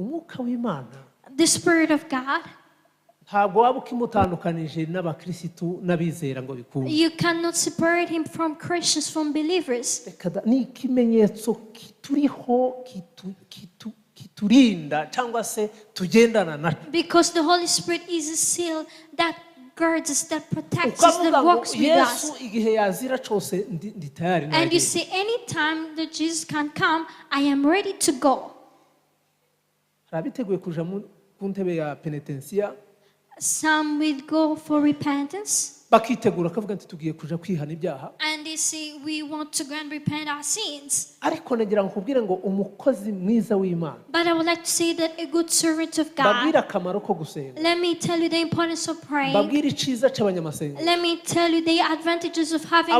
umwuka w'Imana the Spirit of God, ntabwo waba ukimutandukanije n'abakristo n'abizera ngo bikunde. you cannot separate him from Christians, from believers. Ni ikimenyetso kituriho kiturinda cyangwa se tugendana na. Because the Holy Spirit is a seal that guards us, that protects us, that walks with us. Yesu igihe yazira cyose ndi tayari nagiye. And you say, anytime that Jesus can come, I am ready to go. Rabiteguye kuja ku ntebe ya penitensiya. Some will go for repentance. Bakitegura kavuga ati tugiye kuja kwihana ibyaha. And they say, we want to go and repent our sins. Ariko nagira nkubwire ngo umukozi mwiza w'Imana. But I would like to say that a good servant of God. Babwira akamaro ko gusenga. Let me tell you the importance of praying. Babwira iciza cy'abanyamasengesho. Let me tell you the advantages of having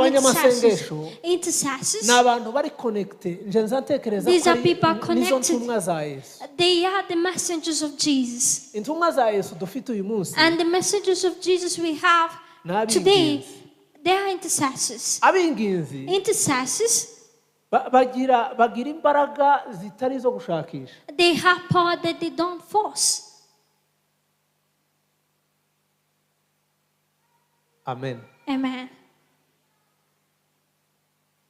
intercessors. N'abantu bari connected. Nje nzatekereza These are ko people connected. nizo ntumwa za Yesu. They are the messengers of Jesus. Intumwa za Yesu dufite uyu munsi. And the messengers of Jesus we have today, they are intercessors. Abinginzi. Intercessors. Bagira imbaraga zitari zo gushakisha. They have power that they don't force. Amen. Amen.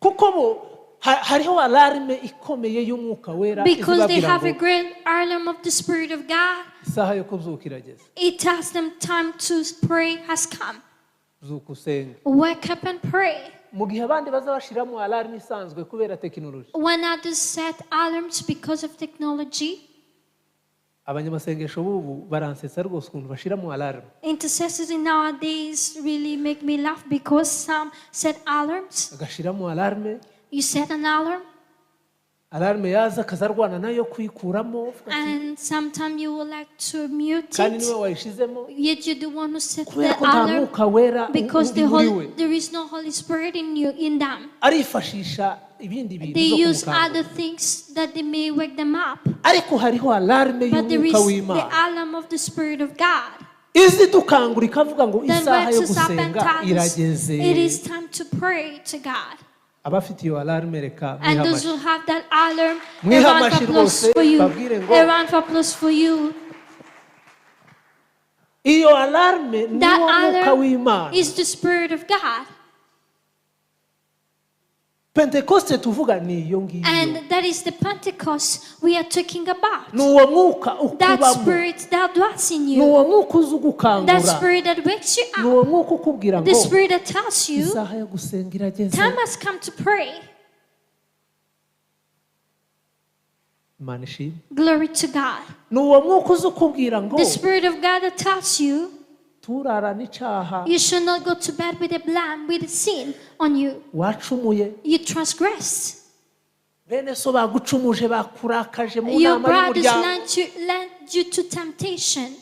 Kuko bo hariho alarme ikomeye y'umwuka wera. Because they have a great alarm of the Spirit of God. Isaha yo kubyuka irageze. It tells them time to pray has come. Zuka usenge. Wake up and pray. Mu gihe abandi baza bashiramo alarme isanzwe kubera technology. When others set alarms because of technology. Abanyamasengesho bubu baransetsa rwose ukuntu bashiramo alarme. Intercessors nowadays really make me laugh because some set alarms. Agashiramo alarme. You set an alarm. Alarme yaza kazarwana nayo kuyikuramo. And sometimes you would like to mute Kandi it. niwe wayishizemo. Yet you're the one who set the alarm. Because there is no Holy Spirit in you, in them. Arifashisha ibindi bintu. They use other things that they may wake them up. Ariko hariho alarme But there is y'umwuka w'Imana. the alarm of the Spirit of God. Izi dukangura ikavuga ngo Then isaha yo wakes us up and gusenga tells us irageze. it is time to pray to God. Abafite iyo alarme reka And those who have that alarm, a mwiha round of amashi applause rwose for you. babwire ngo A round of applause for you. iyo alarme ni That umwuka alarm w'Imana. is the Spirit of God. Pentecost tuvuga ni iyo ngiyo. And that is the Pentecost we are talking about. Ni uwo mwuka That ukubamo. Spirit that dwells in Ni you. uwo mwuka uza That ugukangura. Spirit that wakes you Ni up. uwo mwuka ukubwira The ngo Spirit that tells you isaha yo gusenga irageze. time has come to pray. Imana ishimwe. Glory to God. Ni uwo mwuka uza ukubwira ngo The Spirit of God that tells you turara n'icyaha. you should not go to bed with a blame, with a sin on you. Wacumuye. You transgressed. Bene so bagucumuje bakurakaje mu Your nama brothers y'umuryango. led you to temptation.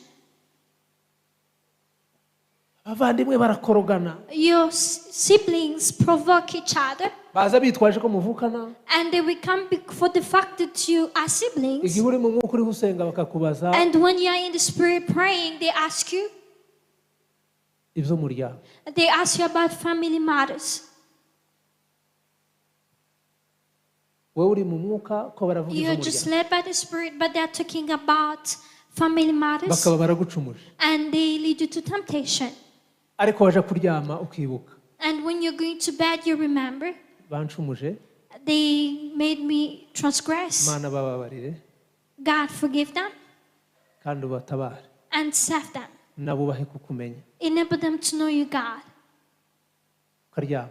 Abavandimwe barakorogana. Your siblings provoke each other. Baza bitwaje ko muvukana. And they will come for the fact that you are siblings. Igihe uri mu mwuka uri gusenga bakakubaza And when you are in the Spirit praying, they ask you. iby'umuryango. They ask you about family matters. Wowe uri mu mwuka ko baravuga You're just iby'umuryango. led by the Spirit, but they are talking about family matters. Bakaba baragucumuje. And they lead you to temptation. Ariko waje kuryama ukibuka. And when you're going to bed, you remember, Bancumuje. they made me transgress. Mana bababarire. God forgive them Kandi ubatabare. and save them. Nabubahe kukumenya. Enable them to know you, God. Ukaryama.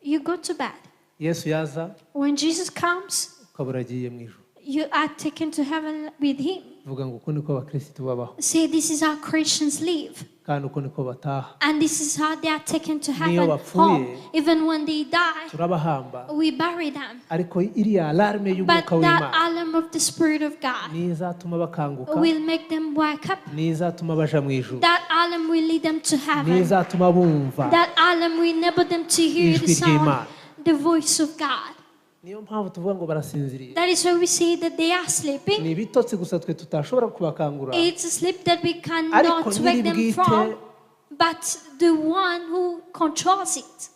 You go to bed. Yesu yaza When Jesus comes, ukabura agiye mu ijuru. you are taken to heaven with Him. Vuga ngo uko niko abakristo babaho. Say, this is how Christians live. Kandi uko niko bataha. And this is how they are taken to Niyo heaven bapfuye, home. Even when they die, Turabahamba. we bury them. Ariko iriya alarme But y'umwuka that w'Imana alarm of the Spirit of God niyo izatuma bakanguka. will make them wake up. Niyo izatuma baja mu ijuru. That alarm will lead them to Niyo heaven. izatuma bumva That alarm will enable them to hear the ijwi sound, ry'Imana. the voice of God. Niyo mpamvu tuvuga ngo barasinziriye. That is why we say that they are sleeping. Ni ibitotsi gusa twe tutashobora kubakangura. It's a sleep that we Ariko cannot wake them nyir'ubwite from, but the one who controls it.